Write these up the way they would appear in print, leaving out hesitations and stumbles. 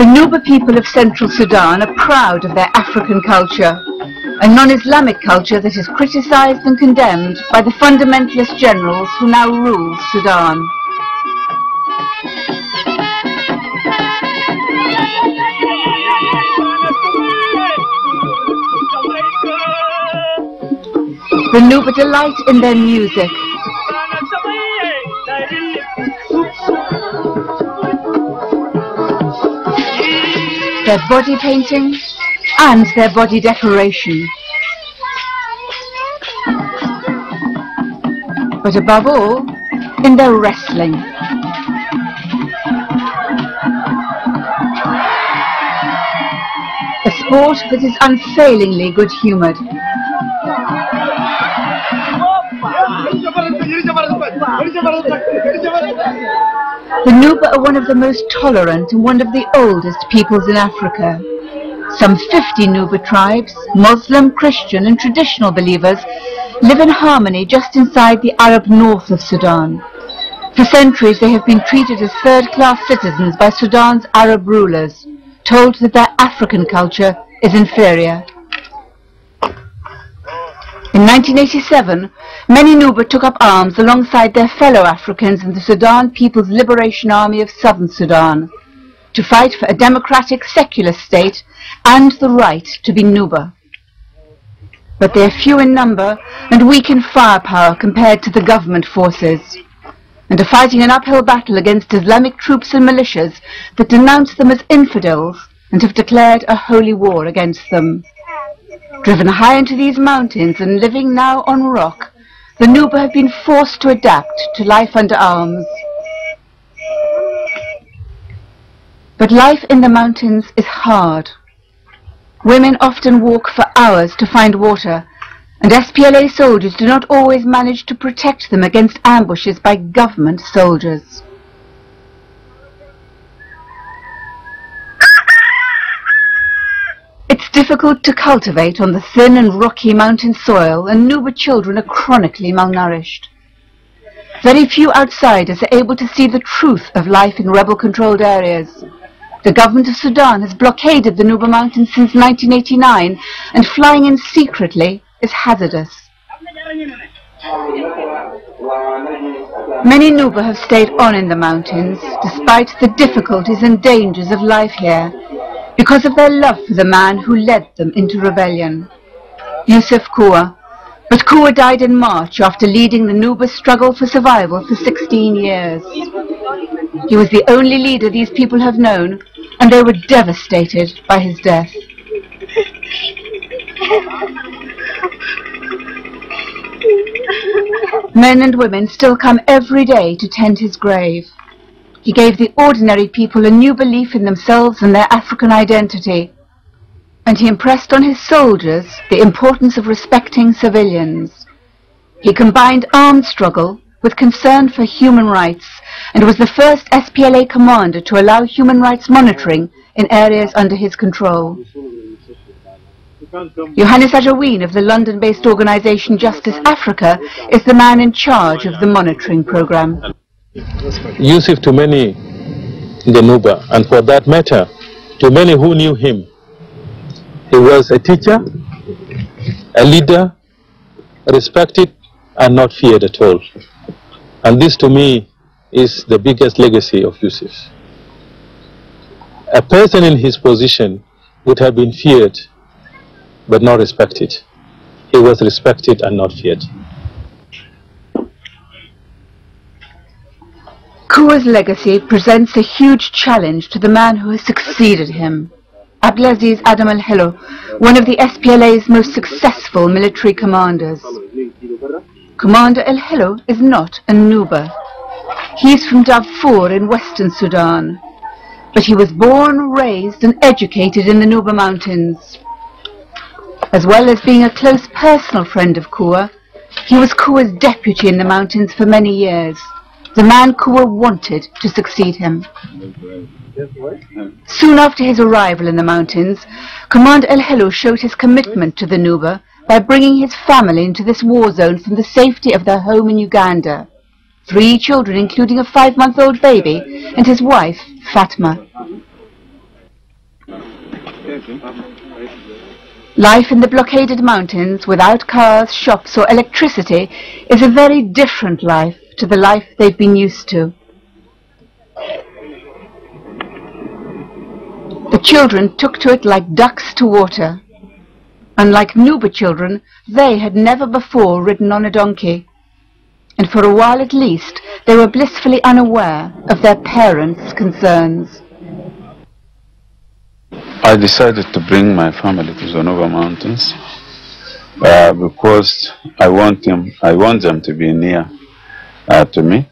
The Nuba people of central Sudan are proud of their African culture, a non-Islamic culture that is criticized and condemned by the fundamentalist generals who now rule Sudan. The Nuba delight in their music. Their body painting and their body decoration. But above all, in their wrestling. A sport that is unfailingly good-humoured. The Nuba are one of the most tolerant and one of the oldest peoples in Africa. Some 50 Nuba tribes, Muslim, Christian and traditional believers, live in harmony just inside the Arab north of Sudan. For centuries they have been treated as third-class citizens by Sudan's Arab rulers, told that their African culture is inferior. In 1987, many Nuba took up arms alongside their fellow Africans in the Sudan People's Liberation Army of Southern Sudan to fight for a democratic, secular state and the right to be Nuba. But they are few in number and weak in firepower compared to the government forces, and are fighting an uphill battle against Islamic troops and militias that denounce them as infidels and have declared a holy war against them. Driven high into these mountains and living now on rock, the Nuba have been forced to adapt to life under arms. But life in the mountains is hard. Women often walk for hours to find water, and SPLA soldiers do not always manage to protect them against ambushes by government soldiers. It's difficult to cultivate on the thin and rocky mountain soil, and Nuba children are chronically malnourished. Very few outsiders are able to see the truth of life in rebel-controlled areas. The government of Sudan has blockaded the Nuba Mountains since 1989, and flying in secretly is hazardous. Many Nuba have stayed on in the mountains, despite the difficulties and dangers of life here, because of their love for the man who led them into rebellion, Yusuf Kua. But Kua died in March after leading the Nuba struggle for survival for 16 years. He was the only leader these people have known, and they were devastated by his death. Men and women still come every day to tend his grave. He gave the ordinary people a new belief in themselves and their African identity, and he impressed on his soldiers the importance of respecting civilians. He combined armed struggle with concern for human rights, and was the first SPLA commander to allow human rights monitoring in areas under his control. Johannes Ajawin of the London-based organisation Justice Africa is the man in charge of the monitoring programme. Yusuf, to many in the Nuba, and for that matter, to many who knew him, he was a teacher, a leader, respected and not feared at all. And this to me is the biggest legacy of Yusuf. A person in his position would have been feared but not respected. He was respected and not feared. Kua's legacy presents a huge challenge to the man who has succeeded him, Abdelaziz Adam El-Hello, one of the SPLA's most successful military commanders. Commander El-Hello is not a Nuba. He is from Darfur in western Sudan, but he was born, raised and educated in the Nuba Mountains. As well as being a close personal friend of Kua, he was Kua's deputy in the mountains for many years, the man Kua wanted to succeed him. Soon after his arrival in the mountains, Commander El-Hello showed his commitment to the Nuba by bringing his family into this war zone from the safety of their home in Uganda. 3 children, including a 5-month-old baby, and his wife, Fatma. Life in the blockaded mountains without cars, shops or electricity is a very different life to the life they've been used to. The children took to it like ducks to water. Unlike Nuba children, they had never before ridden on a donkey, and for a while at least they were blissfully unaware of their parents' concerns. I decided to bring my family to the Nuba Mountains because I want them to be near to me.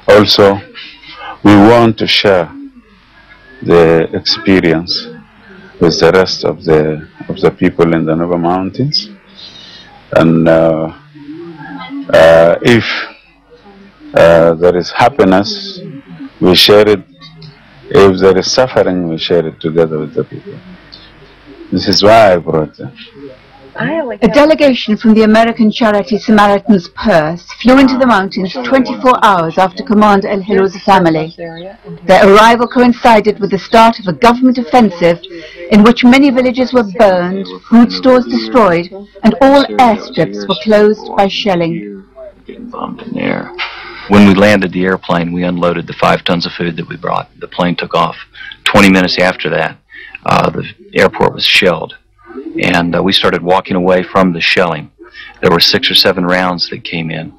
Also, we want to share the experience with the rest of the people in the Nuba Mountains, and if there is happiness, we share it. If there is suffering, we share it together with the people. This is why I brought them. A delegation from the American charity Samaritan's Purse flew into the mountains 24 hours after Commander El Hilo's family. Their arrival coincided with the start of a government offensive in which many villages were burned, food stores destroyed, and all airstrips were closed by shelling. Getting bombed in the air. When we landed the airplane, we unloaded the 5 tons of food that we brought. The plane took off. 20 minutes after that, the airport was shelled, and we started walking away from the shelling. There were 6 or 7 rounds that came in.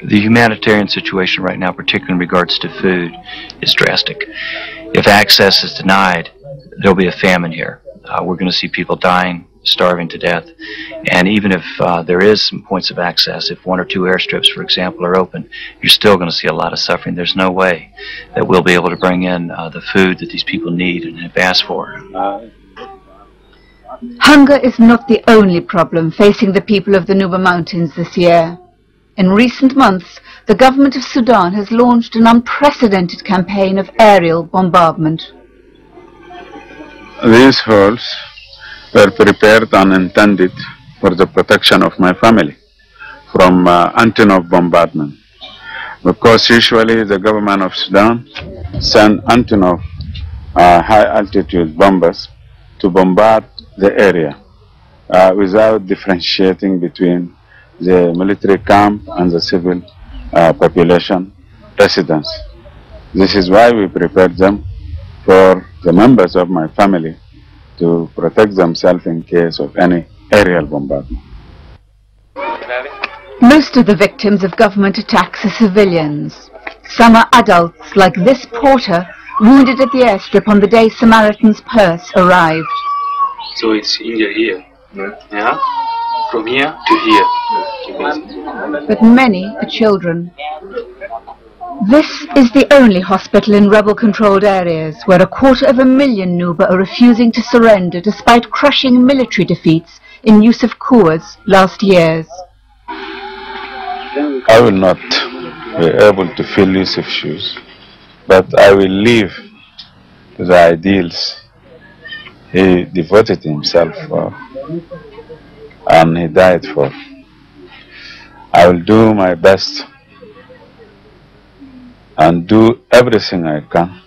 The humanitarian situation right now, particularly in regards to food, is drastic. If access is denied, there'll be a famine here. We're going to see people dying, starving to death. And even if there is some points of access, if 1 or 2 airstrips, for example, are open, you're still going to see a lot of suffering. There's no way that we'll be able to bring in the food that these people need and have asked for. Hunger is not the only problem facing the people of the Nuba Mountains this year. In recent months, the government of Sudan has launched an unprecedented campaign of aerial bombardment. These halls were prepared and intended for the protection of my family from anti-NOV bombardment, because usually the government of Sudan send anti-NOV high-altitude bombers to bombard the area without differentiating between the military camp and the civil population residents. This is why we prepared them for the members of my family to protect themselves in case of any aerial bombardment. Most of the victims of government attacks are civilians. Some are adults, like this porter, wounded at the airstrip on the day Samaritan's Purse arrived. So it's India here, yeah? From here to here. But many are children. This is the only hospital in rebel-controlled areas where 250,000 Nuba are refusing to surrender despite crushing military defeats in Yusuf Koua's last years. I will not be able to fill Yusuf's shoes, but I will live to the ideals he devoted himself for and he died for. I will do my best and do everything I can,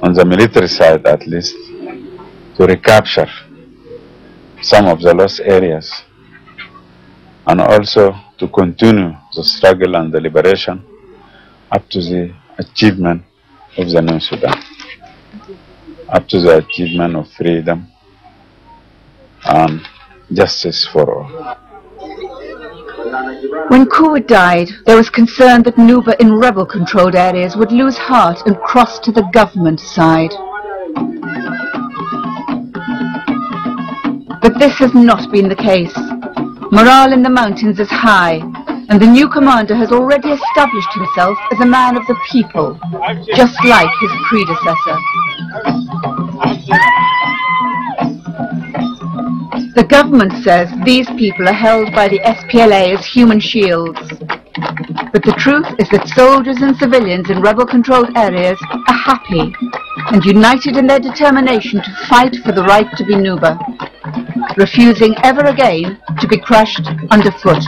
on the military side at least, to recapture some of the lost areas and also to continue the struggle and the liberation up to the achievement of the new Sudan, up to the achievement of freedom and justice for all. When Kouat died, there was concern that Nuba in rebel-controlled areas would lose heart and cross to the government side. But this has not been the case. Morale in the mountains is high, and the new commander has already established himself as a man of the people, just like his predecessor. The government says these people are held by the SPLA as human shields. But the truth is that soldiers and civilians in rebel-controlled areas are happy and united in their determination to fight for the right to be Nuba, refusing ever again to be crushed underfoot.